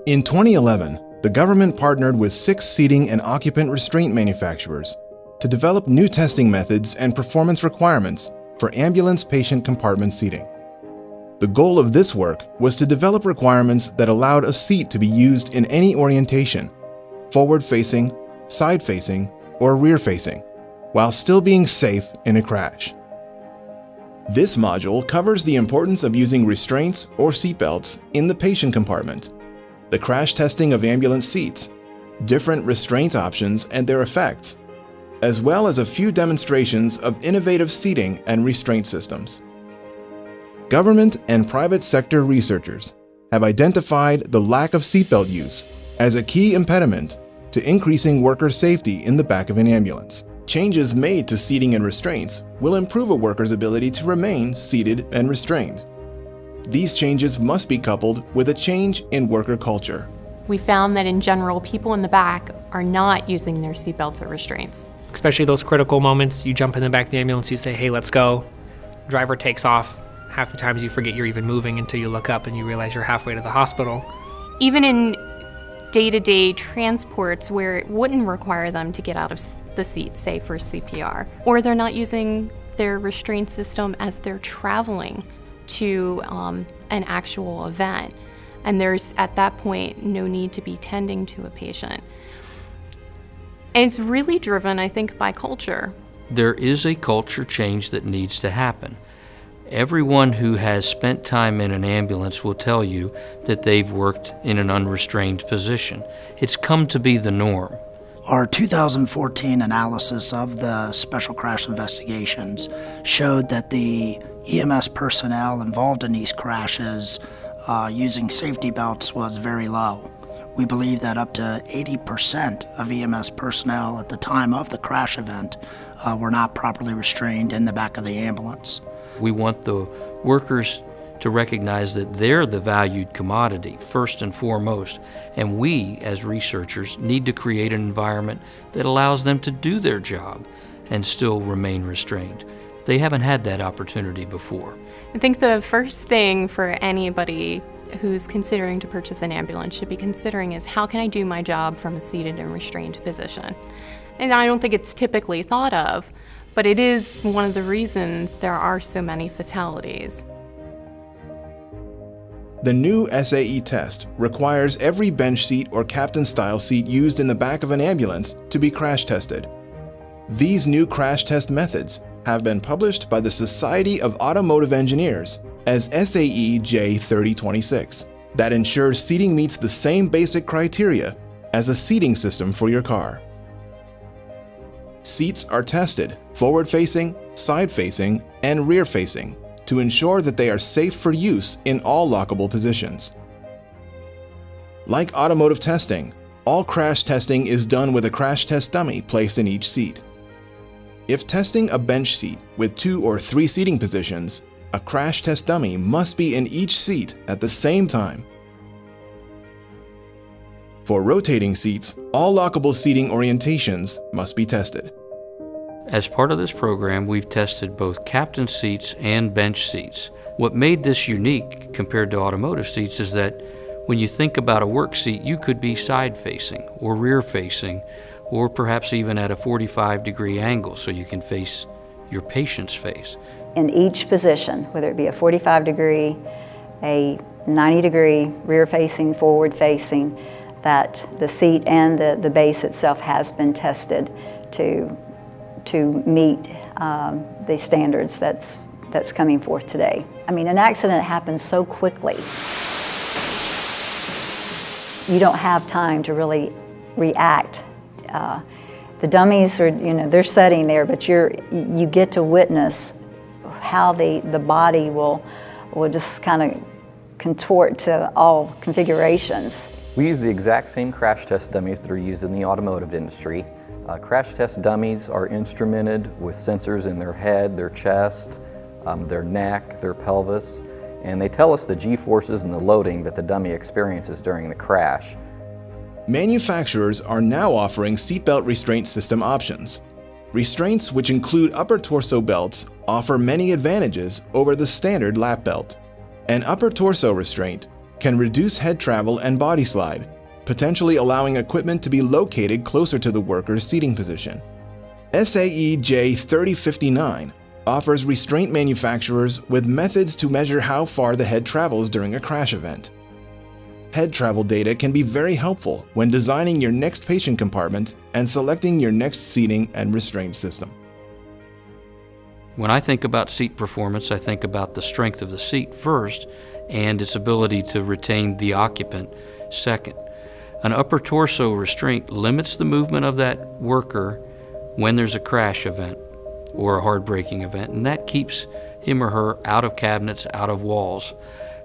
In 2011, the government partnered with 6 seating and occupant restraint manufacturers to develop new testing methods and performance requirements for ambulance patient compartment seating. The goal of this work was to develop requirements that allowed a seat to be used in any orientation, forward-facing, side-facing, or rear-facing, while still being safe in a crash. This module covers the importance of using restraints or seatbelts in the patient compartment, the crash testing of ambulance seats, different restraint options and their effects, as well as a few demonstrations of innovative seating and restraint systems. Government and private sector researchers have identified the lack of seatbelt use as a key impediment to increasing worker safety in the back of an ambulance. Changes made to seating and restraints will improve a worker's ability to remain seated and restrained. These changes must be coupled with a change in worker culture. We found that in general, people in the back are not using their seatbelts or restraints. Especially those critical moments, you jump in the back of the ambulance, you say, hey, let's go. Driver takes off. Half the times you forget you're even moving until you look up and you realize you're halfway to the hospital. Even in day-to-day transports where it wouldn't require them to get out of the seat, say for CPR, or they're not using their restraint system as they're traveling to an actual event. And there's, at that point, no need to be tending to a patient. And it's really driven, I think, by culture. There is a culture change that needs to happen. Everyone who has spent time in an ambulance will tell you that they've worked in an unrestrained position. It's come to be the norm. Our 2014 analysis of the special crash investigations showed that the EMS personnel involved in these crashes using safety belts was very low. We believe that up to 80% of EMS personnel at the time of the crash event were not properly restrained in the back of the ambulance. We want the workers to recognize that they're the valued commodity, first and foremost, and we, as researchers, need to create an environment that allows them to do their job and still remain restrained. They haven't had that opportunity before. I think the first thing for anybody who's considering to purchase an ambulance should be considering is, how can I do my job from a seated and restrained position? And I don't think it's typically thought of, but it is one of the reasons there are so many fatalities. The new SAE test requires every bench seat or captain-style seat used in the back of an ambulance to be crash tested. These new crash test methods have been published by the Society of Automotive Engineers as SAE J3026 that ensures seating meets the same basic criteria as a seating system for your car. Seats are tested forward-facing, side-facing, and rear-facing to ensure that they are safe for use in all lockable positions. Like automotive testing, all crash testing is done with a crash test dummy placed in each seat. If testing a bench seat with 2 or 3 seating positions, a crash test dummy must be in each seat at the same time. For rotating seats, all lockable seating orientations must be tested. As part of this program, we've tested both captain seats and bench seats. What made this unique compared to automotive seats is that when you think about a work seat, you could be side-facing or rear-facing, or perhaps even at a 45-degree angle so you can face your patient's face. In each position, whether it be a 45-degree, a 90-degree, rear-facing, forward-facing, that the seat and the base itself has been tested to meet the standards that's coming forth today. I mean, an accident happens so quickly. You don't have time to really react. The dummies are, they're sitting there, but you get to witness how the body will just kind of contort to all configurations. We use the exact same crash test dummies that are used in the automotive industry. Crash test dummies are instrumented with sensors in their head, their chest, their neck, their pelvis, and they tell us the G-forces and the loading that the dummy experiences during the crash. Manufacturers are now offering seatbelt restraint system options. Restraints, which include upper torso belts, offer many advantages over the standard lap belt. An upper torso restraint can reduce head travel and body slide, potentially allowing equipment to be located closer to the worker's seating position. SAE J3059 offers restraint manufacturers with methods to measure how far the head travels during a crash event. Head travel data can be very helpful when designing your next patient compartment and selecting your next seating and restraint system. When I think about seat performance, I think about the strength of the seat first and its ability to retain the occupant second. An upper torso restraint limits the movement of that worker when there's a crash event or a hard braking event, and that keeps him or her out of cabinets, out of walls,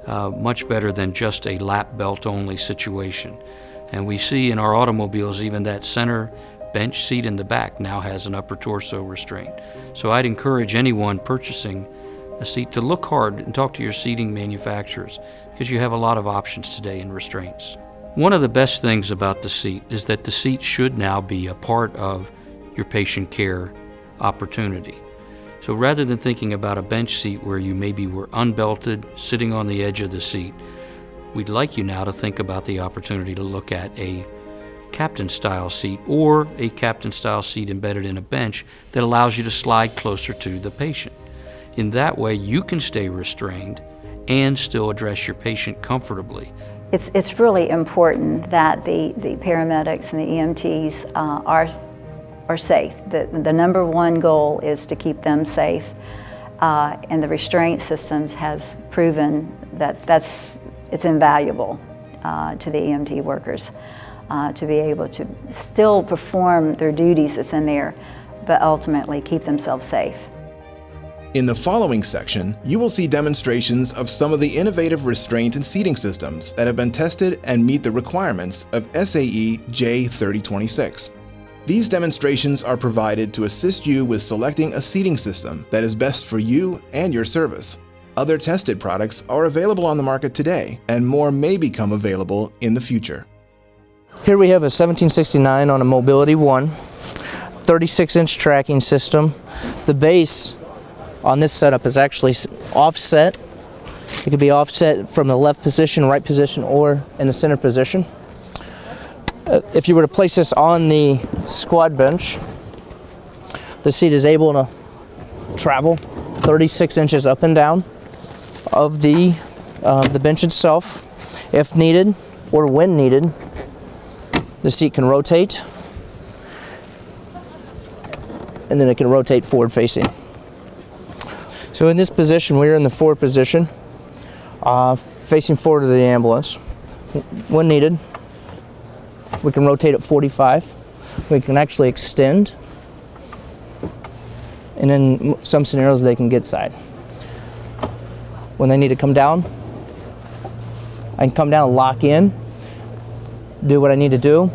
much better than just a lap belt only situation. And we see in our automobiles even that center bench seat in the back now has an upper torso restraint. So I'd encourage anyone purchasing a seat to look hard and talk to your seating manufacturers, because you have a lot of options today in restraints. One of the best things about the seat is that the seat should now be a part of your patient care opportunity. So rather than thinking about a bench seat where you maybe were unbelted, sitting on the edge of the seat, we'd like you now to think about the opportunity to look at a captain-style seat or a captain-style seat embedded in a bench that allows you to slide closer to the patient. In that way, you can stay restrained and still address your patient comfortably. It's really important that the paramedics and the EMTs are safe. The number one goal is to keep them safe, and the restraint systems has proven that it's invaluable to the EMT workers to be able to still perform their duties that's in there, but ultimately keep themselves safe. In the following section, you will see demonstrations of some of the innovative restraint and seating systems that have been tested and meet the requirements of SAE J3026. These demonstrations are provided to assist you with selecting a seating system that is best for you and your service. Other tested products are available on the market today, and more may become available in the future. Here we have a 1769 on a Mobility 1, 36-inch tracking system. The base on this setup is actually offset. It could be offset from the left position, right position, or in the center position. If you were to place this on the squad bench, the seat is able to travel 36 inches up and down of the bench itself. If needed, or when needed, the seat can rotate, and then it can rotate forward facing. So in this position, we're in the forward position, facing forward to the ambulance. When needed, we can rotate at 45. We can actually extend, and in some scenarios they can get side. When they need to come down, I can come down, lock in, do what I need to do,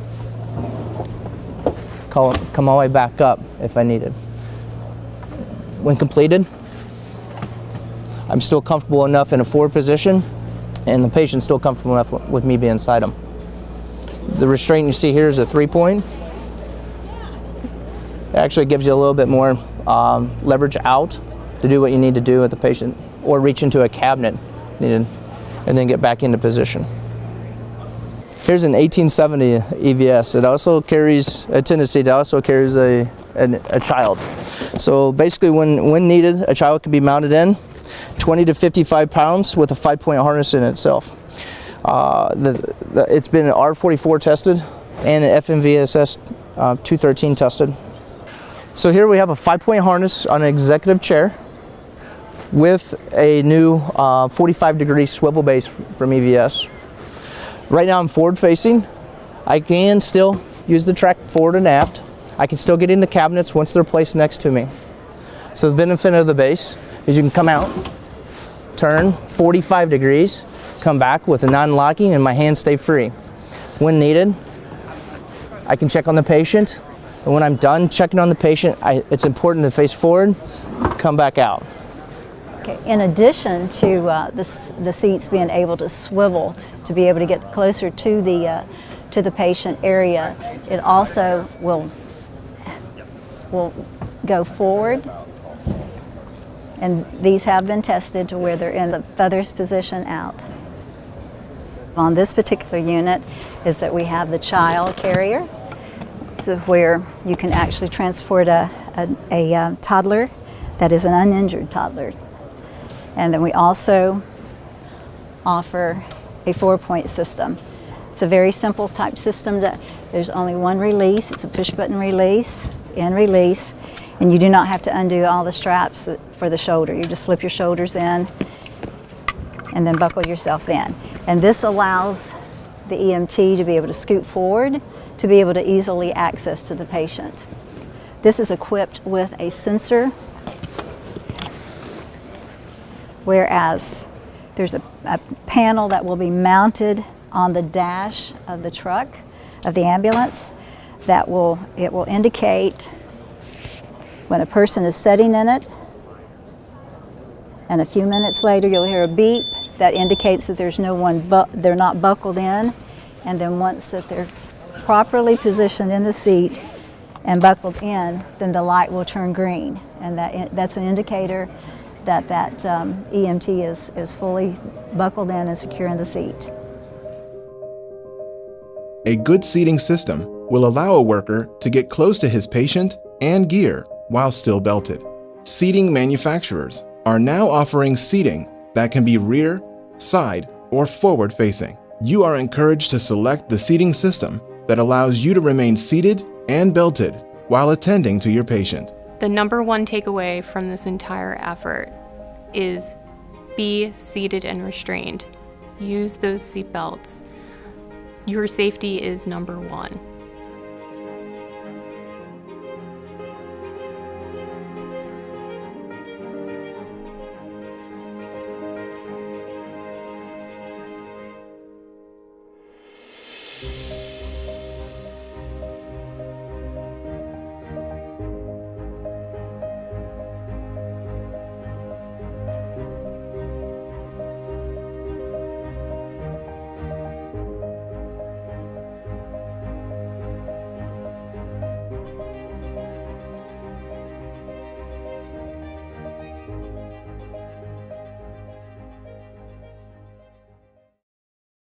come all the way back up if I needed. When completed, I'm still comfortable enough in a forward position, and the patient's still comfortable enough with me being inside them. The restraint you see here is a 3-point. It actually gives you a little bit more leverage out to do what you need to do with the patient, or reach into a cabinet needed, and then get back into position. Here's an 1870 EVS. It also carries a tendency to also carries a child. So basically, when needed, a child can be mounted in 20 to 55 pounds with a 5-point harness in itself. It's been R44 tested and an FMVSS 213 tested. So here we have a 5-point harness on an executive chair with a new 45-degree swivel base from EVS. Right now I'm forward facing. I can still use the track forward and aft. I can still get in the cabinets once they're placed next to me. So the benefit of the base is you can come out, turn 45 degrees, come back with a non-locking, and my hands stay free. When needed, I can check on the patient, and when I'm done checking on the patient, it's important to face forward, come back out. Okay. In addition to the seats being able to swivel to be able to get closer to the patient area, it also will go forward. And these have been tested to where they're in the feathers position out. On this particular unit is that we have the child carrier, so where you can actually transport a toddler that is an uninjured toddler. And then we also offer a 4-point system. It's a very simple type system that there's only one release. It's a push button release and release, and you do not have to undo all the straps for the shoulder. You just slip your shoulders in and then buckle yourself in. And this allows the EMT to be able to scoot forward to be able to easily access to the patient. This is equipped with a sensor, whereas there's a panel that will be mounted on the dash of the truck, of the ambulance, that will indicate when a person is sitting in it, and a few minutes later you'll hear a beep that indicates that there's no one, they're not buckled in, and then once that they're properly positioned in the seat and buckled in, then the light will turn green, and that's an indicator that EMT is fully buckled in and secure in the seat. A good seating system will allow a worker to get close to his patient and gear while still belted. Seating manufacturers are now offering seating that can be rear, side, or forward facing. You are encouraged to select the seating system that allows you to remain seated and belted while attending to your patient. The number one takeaway from this entire effort is be seated and restrained. Use those seat belts. Your safety is number one.